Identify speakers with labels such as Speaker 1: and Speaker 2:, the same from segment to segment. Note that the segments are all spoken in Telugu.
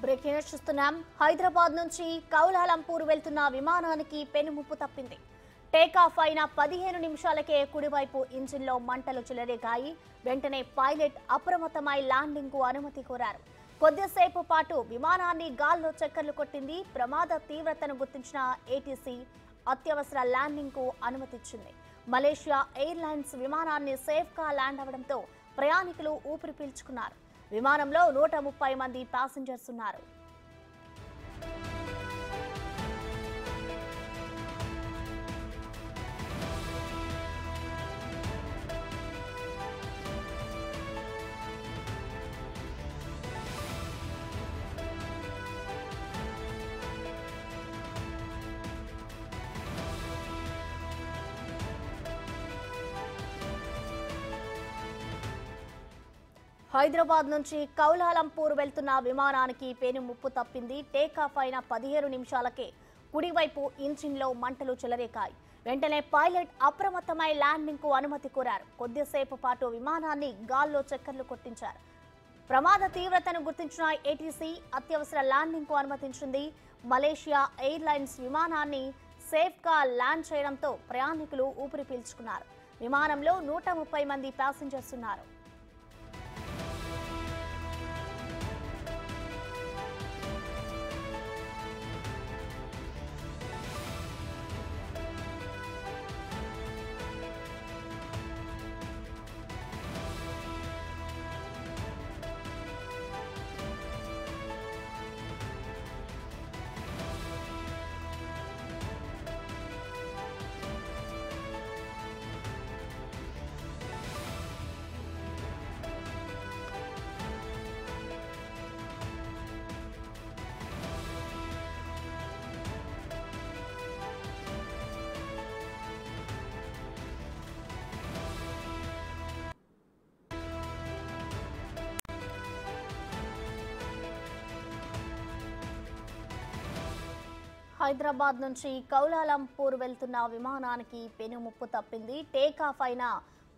Speaker 1: బ్రేకింగ్ న్యూస్ చూస్తున్నాం. హైదరాబాద్ నుంచి కౌలాలంపూర్ వెళ్తున్న విమానానికి పెనుముప్పు తప్పింది. టేకాఫ్ అయిన 15 నిమిషాలకే కుడివైపు ఇంజిన్లో మంటలు చెలరేగాయి. వెంటనే పైలట్ అప్రమత్తమై ల్యాండింగ్ కు అనుమతి కోరారు. కొద్దిసేపు పాటు విమానాన్ని గాల్లో చక్కర్లు కొట్టింది. ప్రమాద తీవ్రతను గుర్తించిన ఏటీసీ అత్యవసర ల్యాండింగ్ కు అనుమతిచ్చింది. మలేషియా ఎయిర్లైన్స్ విమానాన్ని సేఫ్ గా ల్యాండ్ అవడంతో ప్రయాణికులు ఊపిరి పీల్చుకున్నారు. విమానంలో 130 మంది ప్యాసింజర్స్ ఉన్నారు. హైదరాబాద్ నుంచి కౌలాలంపూర్ వెళ్తున్న విమానానికి పెనుముప్పు తప్పింది. టేకాఫ్ అయిన 15 నిమిషాలకే కుడివైపు ఇంజిన్లో మంటలు చెలరేగాయి. వెంటనే పైలట్ అప్రమత్తమై ల్యాండింగ్ కు అనుమతి కోరారు. కొద్దిసేపు పాటు విమానాన్ని గాల్లో చక్కర్లు కొట్టించారు. ప్రమాద తీవ్రతను గుర్తించిన ఏటీసీ అత్యవసర ల్యాండింగ్ కు అనుమతించింది. మలేషియా ఎయిర్లైన్స్ విమానాన్ని సేఫ్ గా ల్యాండ్ చేయడంతో ప్రయాణికులు ఊపిరి పీల్చుకున్నారు. విమానంలో 130 మంది ప్యాసింజర్స్ ఉన్నారు. హైదరాబాద్ నుంచి కౌలాలంపూర్ వెళ్తున్న విమానానికి పెనుముప్పు తప్పింది. టేకాఫ్ అయిన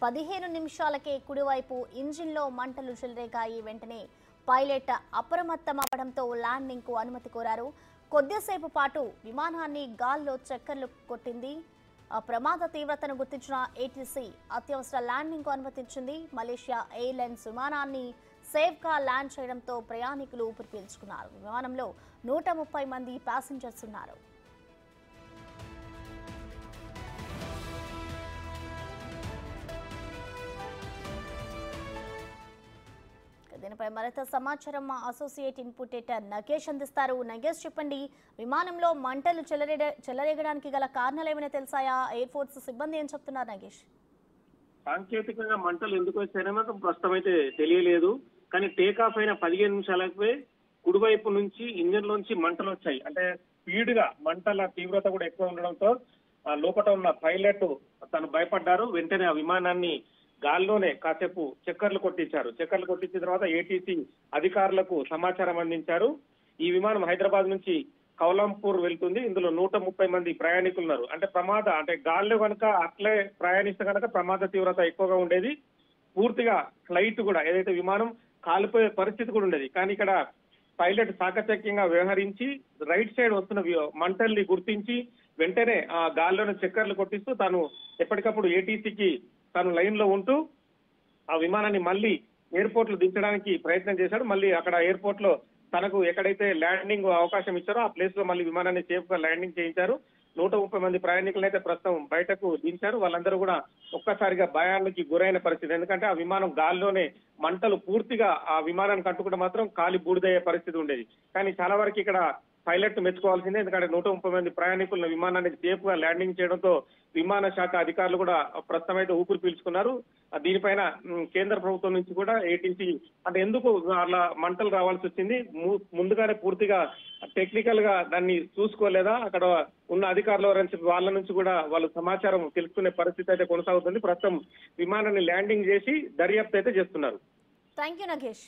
Speaker 1: 15 నిమిషాలకే కుడివైపు ఇంజిన్లో మంటలు చెలరేగాయి. వెంటనే పైలట్ అప్రమత్తం అవడంతో ల్యాండింగ్ కు అనుమతి కోరారు. కొద్దిసేపు పాటు విమానాన్ని గాల్లో చక్కర్లు కొట్టింది. ప్రమాద తీవ్రతను గుర్తించిన ఏటీసీ అత్యవసర ల్యాండింగ్ కు అనుమతించింది. మలేషియా ఎయిర్లైన్స్ విమానాన్ని సేఫ్ గా ల్యాండ్ చేయడంతో ప్రయాణికులు ఊపిరి పీల్చుకున్నారు. విమానంలో 130 మంది ప్యాసింజర్స్ ఉన్నారు. దీనిపై మరింత సమాచారం మా అసోసియేట్ ఇన్పుట్ ఎడిటర్ నగేష్ అందిస్తారు. నగేష్, చెప్పండి, విమానంలో మంటలు చెలరేగడానికి గల కారణాలు ఏమైనా తెలిసాయా? ఎయిర్ ఫోర్స్ సిబ్బంది ఏం చెప్తున్నారు నగేష్?
Speaker 2: సాంకేతికంగా మంటలు ఎందుకు వచ్చాయో ప్రస్తుతం అయితే తెలియలేదు. కానీ టేకాఫ్ అయిన 15 నిమిషాలకే కుడివైపు నుంచి ఇంజన్ లోంచి మంటలు వచ్చాయి. అంటే స్పీడ్ గా మంటల తీవ్రత కూడా ఎక్కువ ఉండడంతో లోపల ఉన్న పైలట్ తను భయపడ్డారు. వెంటనే ఆ విమానాన్ని గాల్లోనే కాసేపు చక్కర్లు కొట్టించారు. చక్కర్లు కొట్టించిన తర్వాత ఏటీసీ అధికారులకు సమాచారం అందించారు. ఈ విమానం హైదరాబాద్ నుంచి కౌలాలంపూర్ వెళ్తుంది. ఇందులో 130 మంది ప్రయాణికులు ఉన్నారు. అంటే గాల్లో కనుక అట్లే ప్రయాణిస్తే కనుక ప్రమాద తీవ్రత ఎక్కువగా ఉండేది. పూర్తిగా ఫ్లైట్ కూడా ఏదైతే విమానం కాలిపోయే పరిస్థితి కూడా ఉండేది. కానీ ఇక్కడ పైలట్ చాకచక్యంగా వ్యవహరించి రైట్ సైడ్ వస్తున్న మంటల్ని గుర్తించి వెంటనే ఆ గాల్లోనే చక్కర్లు కొట్టిస్తూ తాను ఎప్పటికప్పుడు ఏటీసీకి తాను లైన్ లో ఉంటూ ఆ విమానాన్ని మళ్ళీ ఎయిర్పోర్ట్ లో దించడానికి ప్రయత్నం చేశాడు. మళ్ళీ అక్కడ ఎయిర్పోర్ట్ లో తనకు ఎక్కడైతే ల్యాండింగ్ అవకాశం ఇచ్చారో ఆ ప్లేస్ లో మళ్ళీ విమానాన్ని సేఫ్ గా ల్యాండింగ్ చేయించారు. 130 మంది ప్రయాణికులను అయితే ప్రస్తుతం బయటకు దించారు. వాళ్ళందరూ కూడా ఒక్కసారిగా భయానికి గురైన పరిస్థితి. ఎందుకంటే ఆ విమానం గాల్లోనే మంటలు పూర్తిగా ఆ విమానానికి అంటుకుంటే మాత్రం కాలి బూడిదయ్యే పరిస్థితి ఉండేది. కానీ చాలా వరకు ఇక్కడ పైలట్ మెచ్చుకోవాల్సిందే. ఎందుకంటే 130 మంది ప్రయాణికులను విమానానికి సేఫ్ గా ల్యాండింగ్ చేయడంతో విమాన శాఖ అధికారులు కూడా ప్రస్తుతం అయితే ఊపిరి పీల్చుకున్నారు. దీనిపైన కేంద్ర ప్రభుత్వం నుంచి కూడా ఏటీసీ అంటే ఎందుకు అలా మంటలు రావాల్సి వచ్చింది, ముందుగానే పూర్తిగా టెక్నికల్ గా దాన్ని చూసుకోలేదా, అక్కడ ఉన్న అధికారుల వాళ్ళ నుంచి కూడా వాళ్ళు సమాచారం తెలుసుకునే పరిస్థితి అయితే కొనసాగుతుంది. ప్రస్తుతం విమానాన్ని ల్యాండింగ్ చేసి దర్యాప్తు అయితే చేస్తున్నారు.
Speaker 1: Thank you Nagesh.